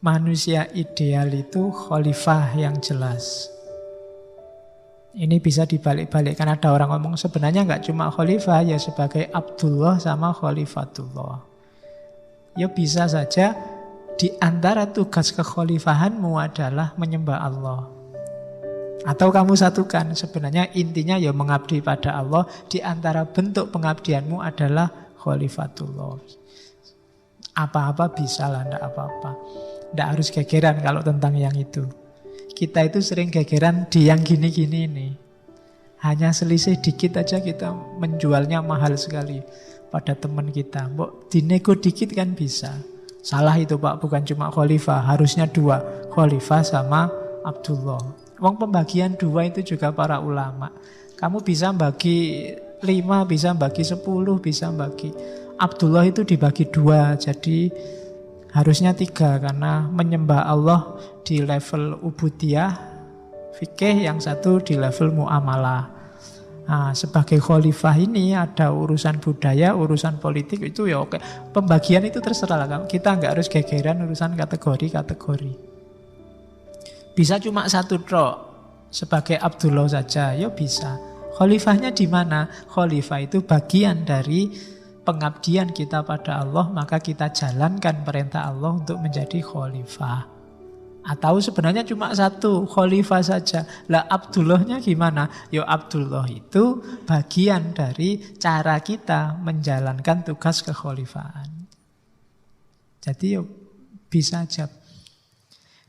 manusia ideal itu khalifah yang jelas. Ini bisa dibalik-balikkan. Ada orang ngomong sebenarnya nggak cuma khalifah, ya sebagai Abdullah sama khalifatullah. Ya bisa saja di antara tugas kekhalifahanmu adalah menyembah Allah. Atau kamu satukan, sebenarnya intinya ya mengabdi pada Allah. Di antara bentuk pengabdianmu adalah khalifatullah. Apa-apa bisa lah, enggak apa-apa. Enggak harus gegeran kalau tentang yang itu. Kita itu sering gegeran di yang gini-gini ini. Hanya selisih dikit aja kita menjualnya mahal sekali pada teman kita. Mbok dinego dikit kan bisa. Salah itu Pak, bukan cuma khalifah, harusnya 2, khalifah sama Abdullah. Wong pembagian 2 itu juga para ulama. Kamu bisa bagi 5, bisa bagi 10, bisa bagi. Abdullah itu dibagi 2, jadi harusnya 3 karena menyembah Allah di level ubudiyah, fikih, yang satu di level muamalah. Nah, sebagai khalifah ini ada urusan budaya, urusan politik itu ya oke. Pembagian itu terserah lah. Kita nggak harus gegeran urusan kategori-kategori. Bisa cuma 1 trok sebagai Abdullah saja, ya bisa. Khalifahnya di mana? Khalifah itu bagian dari pengabdian kita pada Allah, maka kita jalankan perintah Allah untuk menjadi khalifah. Atau sebenarnya cuma 1 khalifah saja. Lah Abdullahnya gimana? Ya Abdullah itu bagian dari cara kita menjalankan tugas kekhalifahan. Jadi ya bisa aja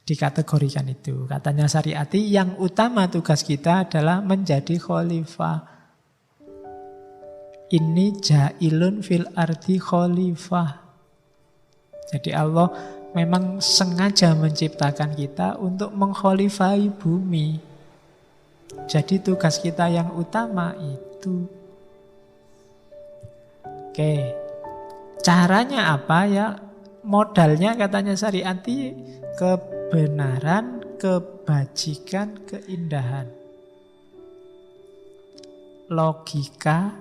dikategorikan itu. Katanya Syariati, yang utama tugas kita adalah menjadi khalifah. Ini ja'ilun fil ardi khalifah. Jadi Allah memang sengaja menciptakan kita untuk mengkhalifahi bumi. Jadi tugas kita yang utama itu. Oke. Caranya apa ya? Modalnya katanya Syariati kebenaran, kebajikan, keindahan. Logika,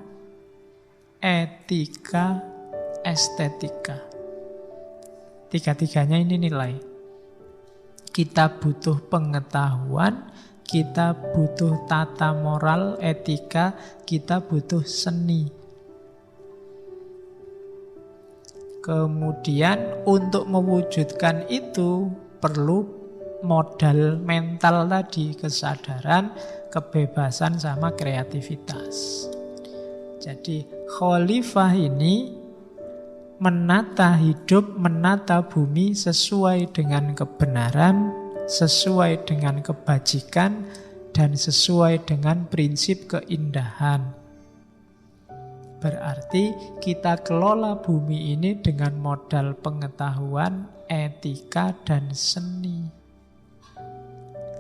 etika, estetika. 3-tiganya ini nilai. Kita butuh pengetahuan, kita butuh tata moral, etika, kita butuh seni. Kemudian untuk mewujudkan itu perlu modal mental tadi, kesadaran, kebebasan, sama kreativitas. Jadi khalifah ini menata hidup, menata bumi sesuai dengan kebenaran, sesuai dengan kebajikan, dan sesuai dengan prinsip keindahan. Berarti kita kelola bumi ini dengan modal pengetahuan, etika, dan seni.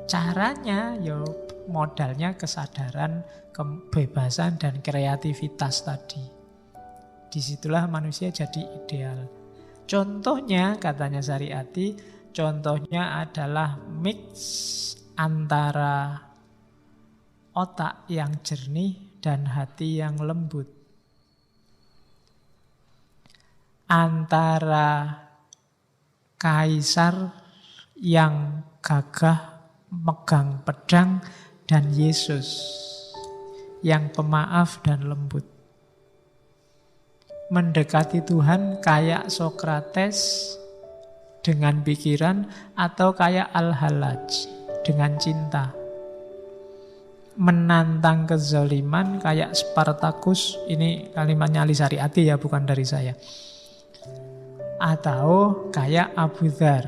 Caranya ya modalnya kesadaran, kebebasan, dan kreativitas tadi. Disitulah manusia jadi ideal. Contohnya, katanya Syariati, contohnya adalah mix antara otak yang jernih dan hati yang lembut. Antara kaisar yang gagah megang pedang dan Yesus yang pemaaf dan lembut. Mendekati Tuhan kayak Sokrates dengan pikiran, atau kayak Al-Hallaj dengan cinta. Menantang kezaliman kayak Spartacus, ini kalimatnya Ali Syariati ya, bukan dari saya. Atau kayak Abu Dzar.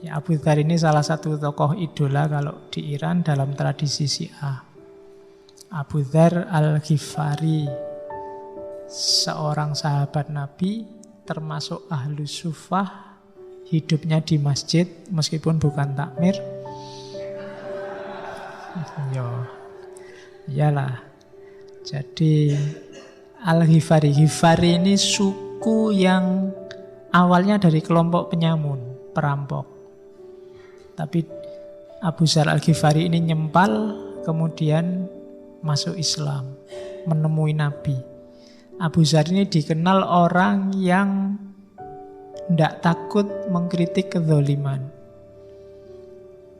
Ya, Abu Dzar ini salah satu tokoh idola kalau di Iran dalam tradisi Syiah. Abu Dzar Al-Ghifari, seorang sahabat Nabi, termasuk ahlu sufah, hidupnya di masjid meskipun bukan takmir. Iyalah. Jadi Al-Ghifari, Ghifari ini suku yang awalnya dari kelompok penyamun, perampok. Tapi Abu Dzar Al-Ghifari ini nyempal, kemudian masuk Islam, menemui Nabi. Abu Dzar ini dikenal orang yang tidak takut mengkritik kezaliman.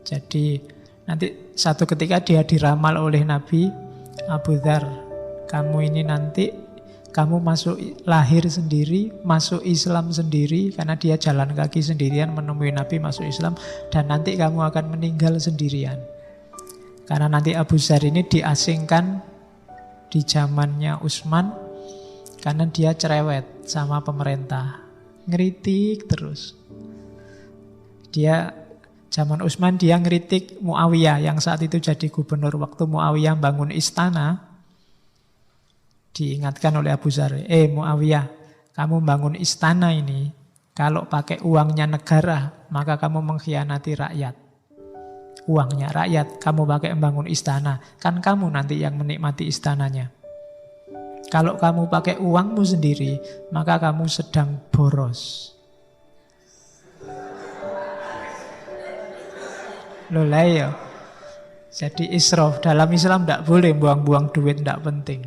Jadi nanti satu ketika dia diramal oleh Nabi, Abu Dzar, kamu ini nanti kamu lahir sendiri, masuk Islam sendiri, karena dia jalan kaki sendirian menemui Nabi masuk Islam, dan nanti kamu akan meninggal sendirian. Karena nanti Abu Dzar ini diasingkan di zamannya Utsman karena dia cerewet sama pemerintah, ngeritik terus. Dia zaman Utsman dia ngeritik Muawiyah yang saat itu jadi gubernur. Waktu Muawiyah bangun istana, diingatkan oleh Abu Dzar, Muawiyah, kamu bangun istana ini, kalau pakai uangnya negara, maka kamu mengkhianati rakyat. Uangnya rakyat, kamu pakai membangun istana, kan kamu nanti yang menikmati istananya. Kalau kamu pakai uangmu sendiri, maka kamu sedang boros. Loh lah ya. Jadi israf, dalam Islam tidak boleh buang-buang duit, tidak penting.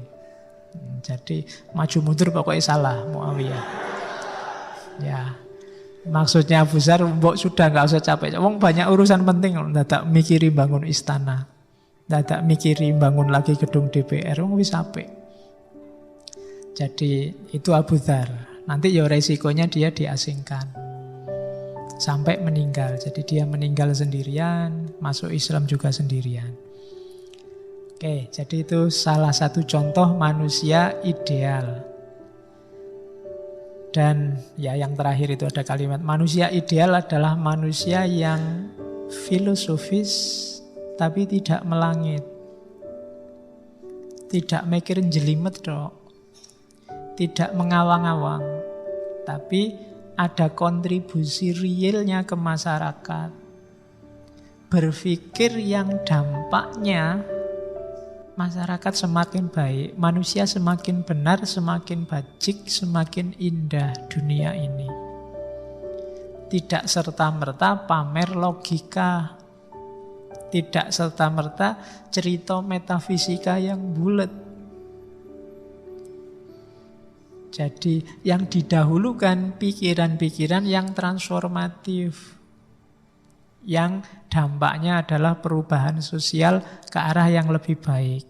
Jadi maju mundur pokoknya salah Muawiyah. Ya, maksudnya Abu Dzar, mbok sudah nggak usah capek. Wong banyak urusan penting, ndak mikiri bangun istana, ndak mikiri bangun lagi gedung DPR, wong wis apik. Jadi itu Abu Dzar. Nanti ya resikonya dia diasingkan sampai meninggal. Jadi dia meninggal sendirian, masuk Islam juga sendirian. Oke, jadi itu salah satu contoh manusia ideal. Dan ya yang terakhir itu ada kalimat, manusia ideal adalah manusia yang filosofis tapi tidak melangit. Tidak mikir jelimet dok. Tidak mengawang-awang. Tapi ada kontribusi realnya ke masyarakat. Berpikir yang dampaknya masyarakat semakin baik, manusia semakin benar, semakin bajik, semakin indah dunia ini. Tidak serta-merta pamer logika, tidak serta-merta cerita metafisika yang bulat. Jadi yang didahulukan pikiran-pikiran yang transformatif, yang dampaknya adalah perubahan sosial ke arah yang lebih baik.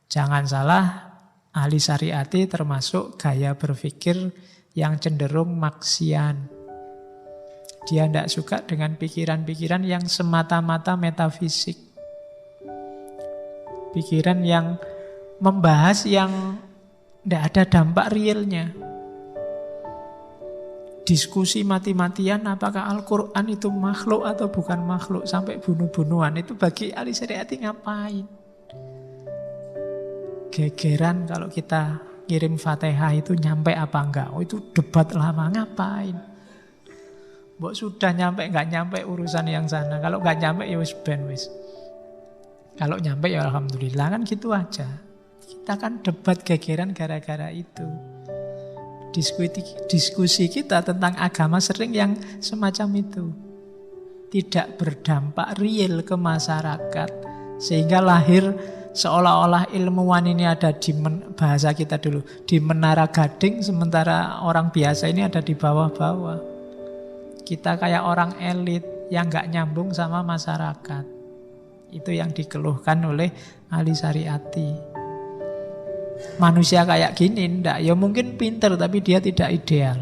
Jangan salah, ahli syariati termasuk gaya berpikir yang cenderung Marxian. Dia tidak suka dengan pikiran-pikiran yang semata-mata metafisik. Pikiran yang membahas yang tidak ada dampak realnya. Diskusi mati-matian apakah Al-Quran itu makhluk atau bukan makhluk, sampai bunuh-bunuhan, itu bagi ahli syariati ngapain? Gegeran kalau kita kirim Fatihah itu nyampe apa enggak? Oh itu debat lama, ngapain? Mbok sudah nyampe enggak nyampe urusan yang sana. Kalau enggak nyampe ya wis ben wis. Kalau nyampe ya alhamdulillah, kan gitu aja. Kita kan debat gegeran gara-gara itu. Diskusi kita tentang agama sering yang semacam itu. Tidak berdampak real ke masyarakat. Sehingga lahir seolah-olah ilmuwan ini ada di bahasa kita dulu, di Menara Gading, sementara orang biasa ini ada di bawah-bawah. Kita kayak orang elit yang gak nyambung sama masyarakat. Itu yang dikeluhkan oleh ahli syariati. Manusia kayak gini ndak, ya mungkin pinter tapi dia tidak ideal.